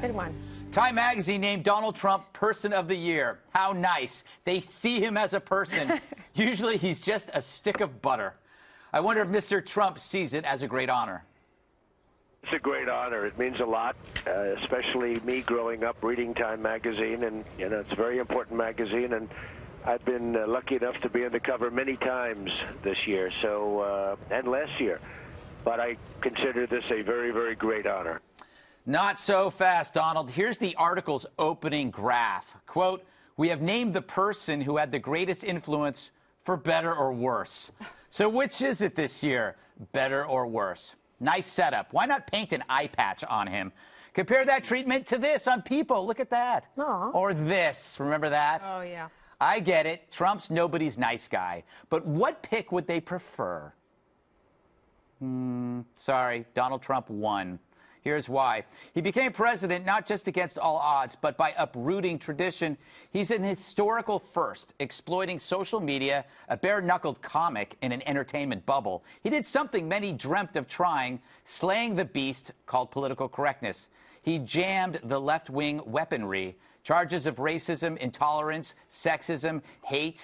Good one. Time Magazine named Donald Trump Person of the Year. How nice. They see him as a person. Usually he's just a stick of butter. I wonder if Mr. Trump sees it as a great honor. It's a great honor. It means a lot, especially me growing up reading Time Magazine, and it's a very important magazine, and I've been lucky enough to be on the cover many times this year, and last year. But I consider this a very, very great honor. Not so fast, Donald. Here's the article's opening graph. Quote, "We have named the person who had the greatest influence for better or worse." So which is it this year, better or worse? Nice setup. Why not paint an eye patch on him? Compare that treatment to this on People. Look at that. Aww. Or this. Remember that? Oh, yeah. I get it. Trump's nobody's nice guy. But what pick would they prefer? Sorry, Donald Trump won. Here's why. He became president not just against all odds, but by uprooting tradition. He's an historical first, exploiting social media, a bare-knuckled comic in an entertainment bubble. He did something many dreamt of trying, slaying the beast called political correctness. He jammed the left-wing weaponry. Charges of racism, intolerance, sexism, hate,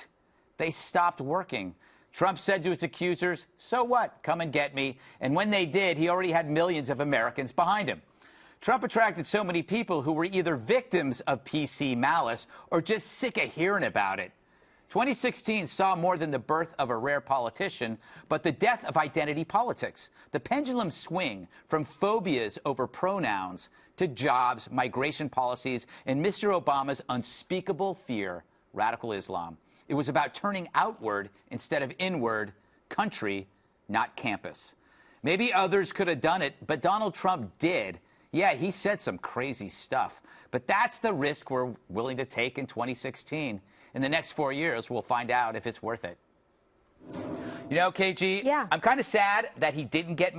they stopped working. Trump said to his accusers, "So what? Come and get me." And when they did, he already had millions of Americans behind him. Trump attracted so many people who were either victims of PC malice or just sick of hearing about it. 2016 saw more than the birth of a rare politician, but the death of identity politics. The pendulum swing from phobias over pronouns to jobs, migration policies, and Mr. Obama's unspeakable fear, radical Islam. It was about turning outward instead of inward, country, not campus. Maybe others could have done it, but Donald Trump did. Yeah, he said some crazy stuff, but that's the risk we're willing to take in 2016. In the next 4 years, we'll find out if it's worth it. You know, KG, yeah. I'm kind of sad that he didn't get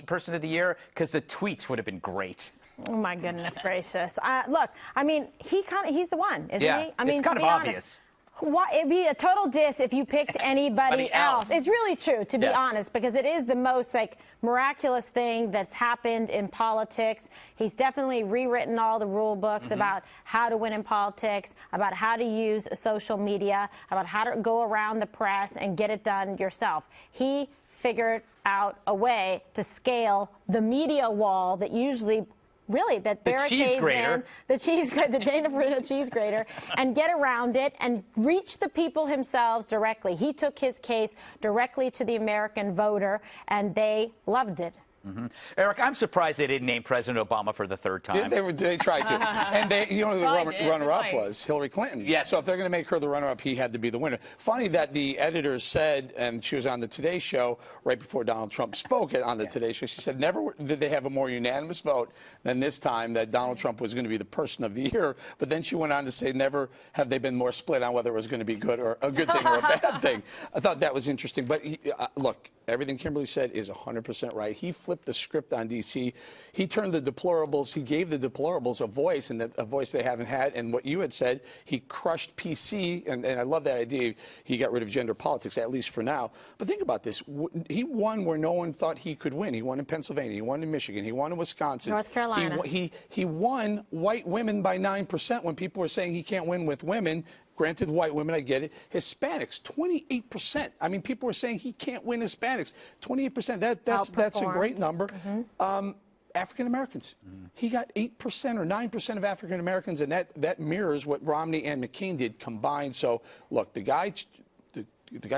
Person of the Year because the tweets would have been great. Oh, my goodness gracious. Look, I mean, he's the one, isn't he? I mean, it's kind of obvious. It'd be a total diss if you picked anybody else. It's really true, to be honest, because it is the most miraculous thing that's happened in politics. He's definitely rewritten all the rule books about how to win in politics, about how to use social media, about how to go around the press and get it done yourself. He figured out a way to scale the media wall that usually that barricades in the Dana Farina cheese grater, and get around it and reach the people themselves directly. He took his case directly to the American voter, and they loved it. Eric, I'm surprised they didn't name President Obama for the third time. They tried to. And the runner-up was Hillary Clinton. Yes. So if they're going to make her the runner-up, he had to be the winner. Funny that the editors said, and she was on the Today Show right before Donald Trump spoke on the Today Show, she said never did they have a more unanimous vote than this time that Donald Trump was going to be the Person of the Year. But then she went on to say never have they been more split on whether it was going to be good or a good thing or a bad thing. I thought that was interesting. But look, everything Kimberly said is 100% right. He flipped the script on D.C. He turned the deplorables, he gave the deplorables a voice, and a voice they haven't had. And what you had said, he crushed PC, and I love that idea. He got rid of gender politics, at least for now. But think about this. He won where no one thought he could win. He won in Pennsylvania. He won in Michigan. He won in Wisconsin. North Carolina. He won white women by 9% when people were saying he can't win with women. Granted, white women, I get it. Hispanics, 28%. I mean, people were saying he can't win Hispanics. 28%. That's a great number. African Americans. He got 8% or 9% of African Americans, and that mirrors what Romney and McCain did combined. So, look, the guy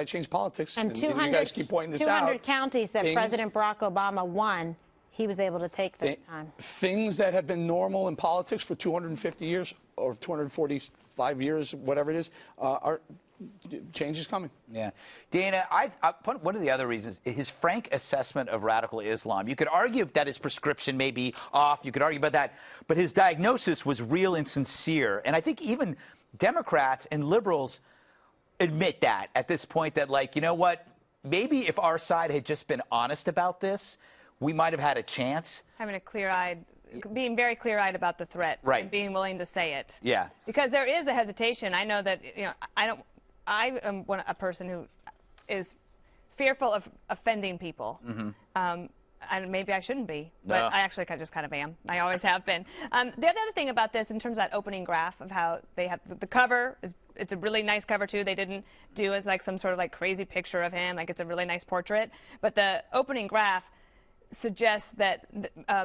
changed politics, and you guys keep pointing this out. 200 counties that President Barack Obama won, he was able to take this time. Things that have been normal in politics for 250 years or 245 years, whatever it is, change is coming. Yeah. Dana, one of the other reasons, his frank assessment of radical Islam. You could argue that his prescription may be off. You could argue about that. But his diagnosis was real and sincere. And I think even Democrats and liberals admit that at this point, that, like, you know what, maybe if our side had just been honest about this, we might have had a chance. Having a clear-eyed, being very clear-eyed about the threat, right, and being willing to say it. Yeah. Because there is a hesitation. I know that, I am a person who is fearful of offending people. maybe I shouldn't be, but No. I actually just kind of am. I always have been. The other thing about this, in terms of that opening graph of how they have the cover, it's a really nice cover too. They didn't do as like some sort of like crazy picture of him. Like it's a really nice portrait, but the opening graph suggests that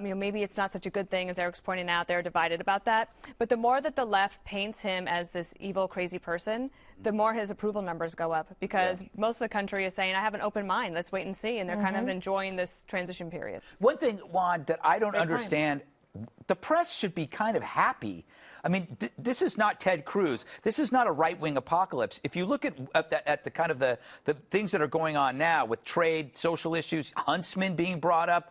maybe it's not such a good thing, as Eric's pointing out. They're divided about that. But the more that the left paints him as this evil, crazy person, the more his approval numbers go up, because most of the country is saying, I have an open mind, let's wait and see, and they're kind of enjoying this transition period. One thing, Juan, that I don't understand, the press should be kind of happy. I mean, this is not Ted Cruz. This is not a right-wing apocalypse. If you look at the kind of the things that are going on now with trade, social issues, Huntsman being brought up,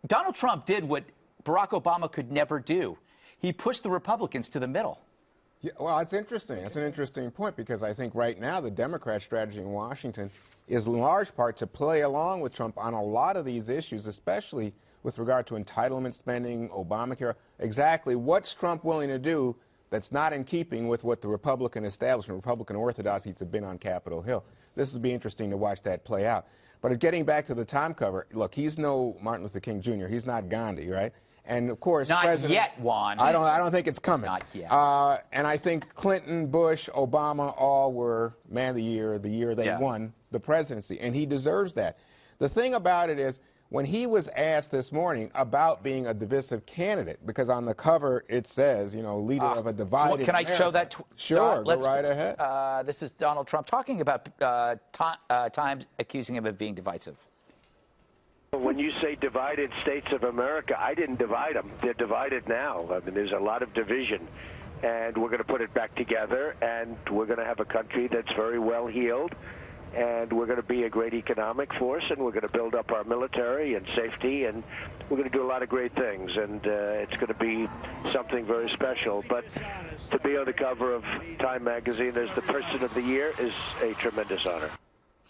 Donald Trump did what Barack Obama could never do. He pushed the Republicans to the middle. Yeah, well, it's interesting. It's an interesting point, because I think right now the Democrat strategy in Washington is in large part to play along with Trump on a lot of these issues, especially with regard to entitlement spending, Obamacare. Exactly what's Trump willing to do that's not in keeping with what the Republican establishment, Republican orthodoxies have been on Capitol Hill. This will be interesting to watch that play out. But getting back to the Time cover, look, he's no Martin Luther King Jr. He's not Gandhi, right? And of course, Not yet, Juan. I don't think it's coming. Not yet. And I think Clinton, Bush, Obama all were Man of the year they won the presidency, and he deserves that. The thing about it is, when he was asked this morning about being a divisive candidate, because on the cover it says, you know, leader of a divided Can I America. show that? Sure, go right ahead. This is Donald Trump talking about Times accusing him of being divisive. When you say divided states of America, I didn't divide them. They're divided now. I mean, there's a lot of division, and we're going to put it back together, and we're going to have a country that's very well heeled, and we're going to be a great economic force, and we're going to build up our military and safety, and we're going to do a lot of great things, and it's going to be something very special. But to be on the cover of Time magazine as the Person of the Year is a tremendous honor.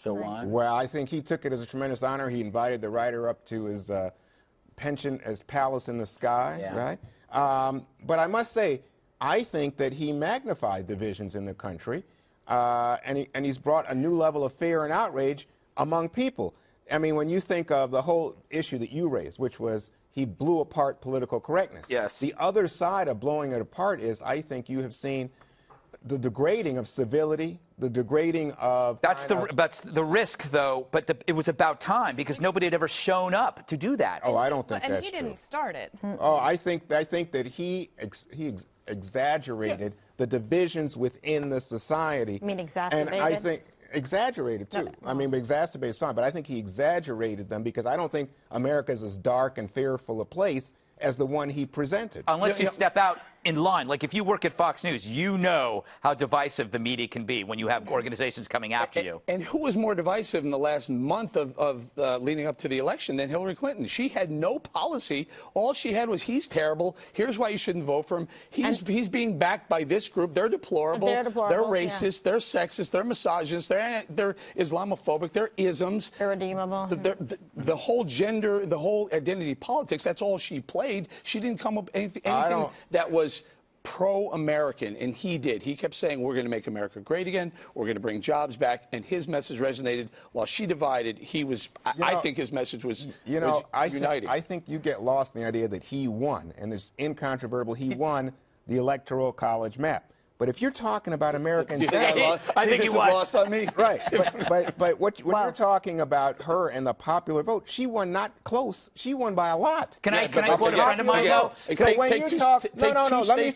So, Juan? Well, I think he took it as a tremendous honor. He invited the writer up to his pension as Palace in the Sky, right? But I must say, I think that he magnified divisions in the country, and he's brought a new level of fear and outrage among people. I mean, when you think of the whole issue that you raised, which was he blew apart political correctness. Yes. The other side of blowing it apart is, I think you have seen the degrading of civility, the degrading of... That's the risk, though, but it was about time, because nobody had ever shown up to do that. Oh, I don't think that's true. And he didn't start it. Oh, I think that he exaggerated the divisions within the society. You mean exacerbated? And I think exaggerated too. I mean, exacerbate is fine, but I think he exaggerated them, because I don't think America is as dark and fearful a place as the one he presented. Unless you step out in line. Like, if you work at Fox News, you know how divisive the media can be when you have organizations coming after you. And who was more divisive in the last month of leading up to the election than Hillary Clinton? She had no policy. All she had was, he's terrible. Here's why you shouldn't vote for him. He's being backed by this group. They're deplorable. They're racist. They're sexist. They're misogynist. They're Islamophobic. They're isms. Irredeemable. The whole gender, the whole identity politics, that's all she played. She didn't come up with anything that was pro-American, and he did. He kept saying, we're going to make America great again, we're going to bring jobs back, and his message resonated. While she divided, he was, I think his message was, uniting. I think you get lost in the idea that he won, and it's incontrovertible, he won the Electoral College map. But if you're talking about American... I think he won. Lost on me. Right. But when you're talking about her and the popular vote, she won not close. She won by a lot. Can I quote a friend of mine, though? So when you talk... No, let me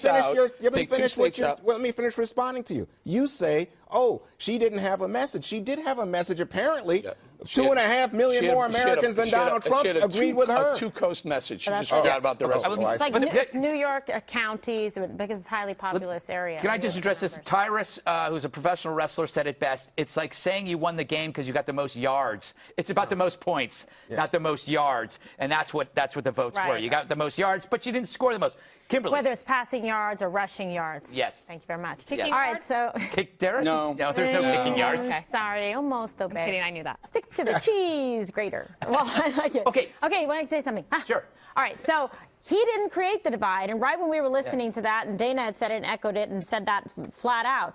finish responding to you. You say, oh, she didn't have a message. She did have a message, apparently. Yeah. 2.5 million more Americans than Donald Trump agreed with her. A two-coast message. She just forgot about the rest of the It's like New York counties, because it's a highly populous area. Can I just address this? Tyrus, who's a professional wrestler, said it best. It's like saying you won the game because you got the most yards. It's about the most points, not the most yards. And that's what the votes were. You got the most yards, but you didn't score the most. Kimberly. Whether it's passing yards or rushing yards. Yes. Thank you very much. Kicking All right, so... No, there's no kicking yards. Okay. Sorry, almost obeyed. I'm kidding, I knew that. Stick to the cheese grater. Well, I like it. Okay. Okay, let me say something. Sure. All right, so he didn't create the divide, and right when we were listening to that, and Dana had said it and echoed it and said that flat out,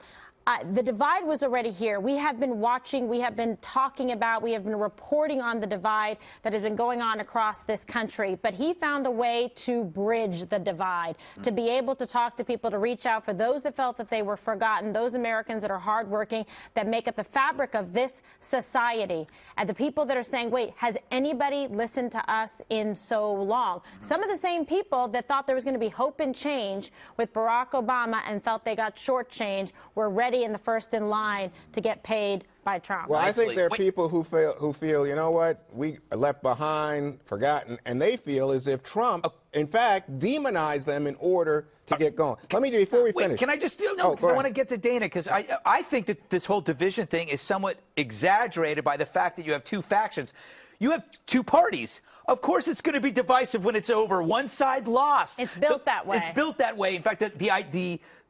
the divide was already here. We have been watching, we have been talking about, we have been reporting on the divide that has been going on across this country. But he found a way to bridge the divide, to be able to talk to people, to reach out for those that felt that they were forgotten, those Americans that are hardworking, that make up the fabric of this society, and the people that are saying, wait, has anybody listened to us in so long? Some of the same people that thought there was going to be hope and change with Barack Obama and felt they got shortchanged were ready in the first in line to get paid by Trump. Well, I think there are people who feel, you know what, we are left behind, forgotten, and they feel as if Trump, in fact, demonized them in order to get going. Let me do, before we finish. Can I just do, no, because I want to get to Dana, because I think that this whole division thing is somewhat exaggerated by the fact that you have two factions. You have two parties. Of course it's going to be divisive when it's over. One side lost. It's built that way. It's built that way. In fact,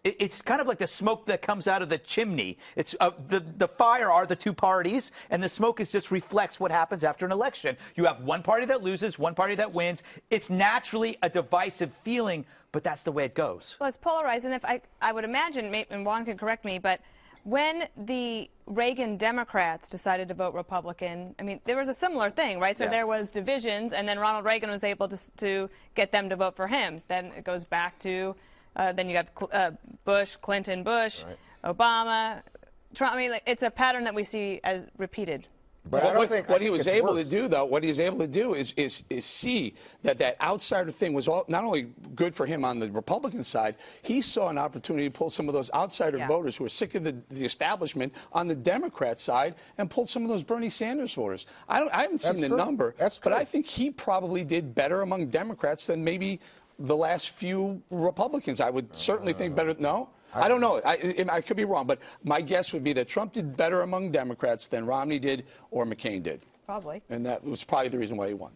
it's kind of like the smoke that comes out of the chimney. It's the fire are the two parties, and the smoke just reflects what happens after an election. You have one party that loses, one party that wins. It's naturally a divisive feeling, but that's the way it goes. Well, it's polarized, and if I would imagine, and Juan can correct me, but when the Reagan Democrats decided to vote Republican, I mean, there was a similar thing, right? So there was divisions, and then Ronald Reagan was able to get them to vote for him. Then it goes back to, then you got Bush, Clinton, Bush, Obama, Trump. I mean, like, it's a pattern that we see as repeated. But I don't think what he was able to do, though, what he was able to do is see that outsider thing was not only good for him on the Republican side. He saw an opportunity to pull some of those outsider voters who are sick of the establishment on the Democrat side and pull some of those Bernie Sanders voters. I haven't seen the number, but I think he probably did better among Democrats than maybe the last few Republicans. I would certainly think better. No? I don't know. I could be wrong, but my guess would be that Trump did better among Democrats than Romney did or McCain did. Probably. And that was probably the reason why he won.